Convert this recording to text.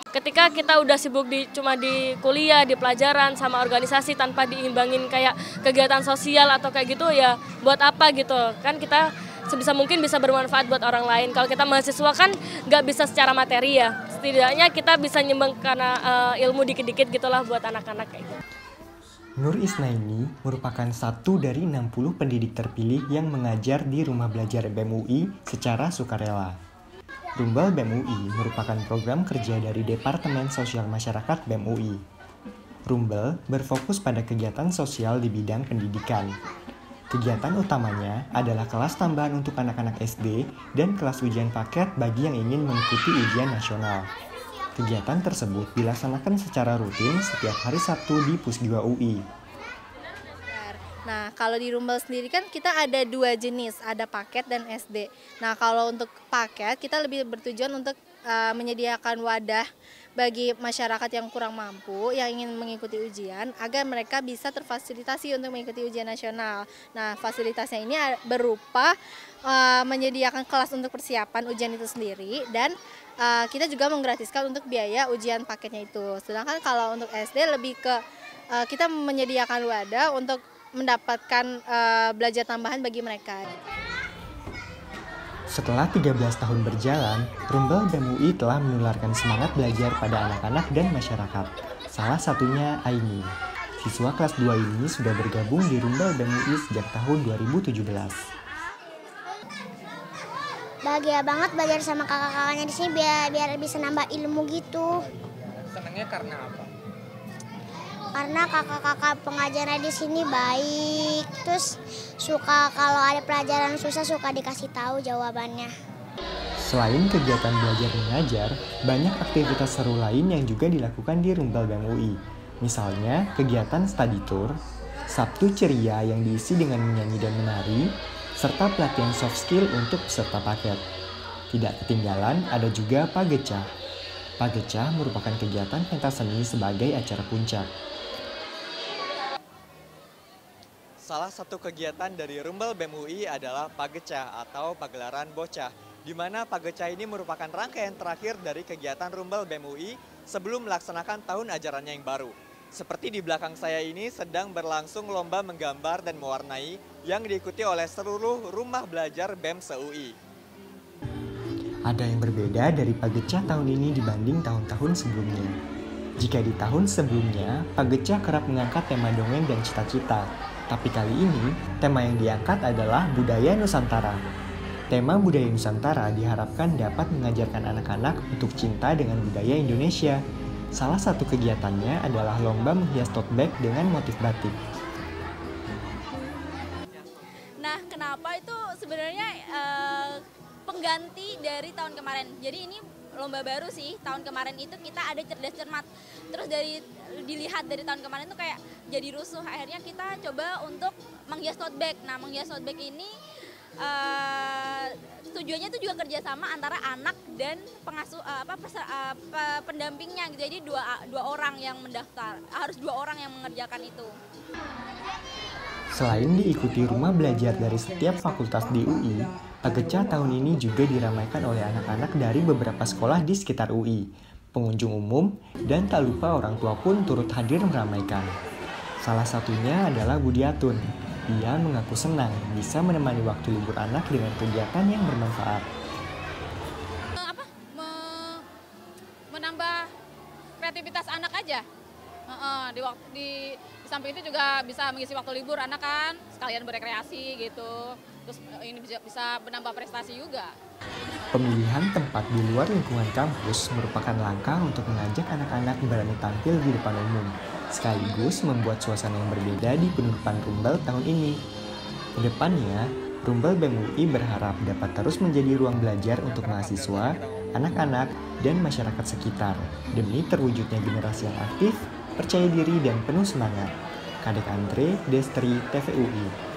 Ketika kita udah sibuk cuma di kuliah, di pelajaran, sama organisasi tanpa diimbangin kayak kegiatan sosial atau kayak gitu, ya buat apa gitu. Kan kita sebisa mungkin bisa bermanfaat buat orang lain. Kalau kita mahasiswa kan nggak bisa secara materi ya. Setidaknya kita bisa nyumbang karena ilmu dikit-dikit gitulah buat anak-anak kayak gitu. Nur Isnaini merupakan satu dari 60 pendidik terpilih yang mengajar di Rumah Belajar BEM UI secara sukarela. Rumbal BEM UI merupakan program kerja dari Departemen Sosial Masyarakat BEM UI. Rumbal berfokus pada kegiatan sosial di bidang pendidikan. Kegiatan utamanya adalah kelas tambahan untuk anak-anak SD dan kelas ujian paket bagi yang ingin mengikuti ujian nasional. Kegiatan tersebut dilaksanakan secara rutin setiap hari Sabtu di Pusdua UI. Nah, kalau di Rumbal sendiri kan kita ada dua jenis, ada paket dan SD. Nah, kalau untuk paket kita lebih bertujuan untuk menyediakan wadah bagi masyarakat yang kurang mampu yang ingin mengikuti ujian agar mereka bisa terfasilitasi untuk mengikuti ujian nasional. Nah, fasilitasnya ini berupa menyediakan kelas untuk persiapan ujian itu sendiri dan kita juga menggratiskan untuk biaya ujian paketnya itu. Sedangkan kalau untuk SD lebih ke kita menyediakan wadah untuk mendapatkan belajar tambahan bagi mereka. Setelah 13 tahun berjalan, Rumbal BEM UI telah menularkan semangat belajar pada anak-anak dan masyarakat. Salah satunya Aini. Siswa kelas 2 ini sudah bergabung di Rumbal BEM UI sejak tahun 2017. Bahagia banget belajar sama kakak-kakaknya di sini biar bisa nambah ilmu gitu. Senangnya karena apa? Karena kakak-kakak pengajarnya di sini baik, terus suka kalau ada pelajaran susah suka dikasih tahu jawabannya. Selain kegiatan belajar mengajar, banyak aktivitas seru lain yang juga dilakukan di Rumbal BEM UI. Misalnya kegiatan study tour, Sabtu ceria yang diisi dengan menyanyi dan menari, serta pelatihan soft skill untuk peserta paket. Tidak ketinggalan ada juga Pagecah. Pagecah merupakan kegiatan pentas seni sebagai acara puncak. Salah satu kegiatan dari Rumbal BEM UI adalah Pagecah atau pagelaran bocah, di mana Pagecah ini merupakan rangkaian terakhir dari kegiatan Rumbal BEM UI sebelum melaksanakan tahun ajarannya yang baru. Seperti di belakang saya ini sedang berlangsung lomba menggambar dan mewarnai yang diikuti oleh seluruh rumah belajar BEM se-UI. Ada yang berbeda dari Pagecah tahun ini dibanding tahun-tahun sebelumnya. Jika di tahun sebelumnya, Pagecah kerap mengangkat tema dongeng dan cita-cita. Tapi kali ini, tema yang diangkat adalah budaya Nusantara. Tema budaya Nusantara diharapkan dapat mengajarkan anak-anak untuk cinta dengan budaya Indonesia. Salah satu kegiatannya adalah lomba menghias tote bag dengan motif batik. Nah, kenapa itu sebenarnya pengganti dari tahun kemarin. Jadi ini lomba baru sih. Tahun kemarin itu kita ada cerdas cermat. Terus dilihat dari tahun kemarin tuh kayak jadi rusuh. Akhirnya kita coba untuk menghias tote bag. Nah, menghias tote bag ini tujuannya itu juga kerjasama antara anak dan pendampingnya gitu. Jadi dua orang yang mendaftar, harus dua orang yang mengerjakan itu. Selain diikuti rumah belajar dari setiap fakultas di UI, Pagecah tahun ini juga diramaikan oleh anak-anak dari beberapa sekolah di sekitar UI, pengunjung umum, dan tak lupa orang tua pun turut hadir meramaikan. Salah satunya adalah Budiatun. Dia mengaku senang bisa menemani waktu libur anak dengan kegiatan yang bermanfaat. Menambah kreativitas anak aja. Di samping itu juga bisa mengisi waktu libur anak kan, sekalian berekreasi gitu. Terus ini bisa menambah prestasi juga. Pemilihan tempat di luar lingkungan kampus merupakan langkah untuk mengajak anak-anak berani tampil di depan umum, sekaligus membuat suasana yang berbeda di penutupan Rumbal tahun ini. Kedepannya, Rumbal BEM UI berharap dapat terus menjadi ruang belajar untuk mahasiswa, anak-anak, dan masyarakat sekitar, demi terwujudnya generasi yang aktif, percaya diri, dan penuh semangat. Kadek Andre, Destri, TVUI.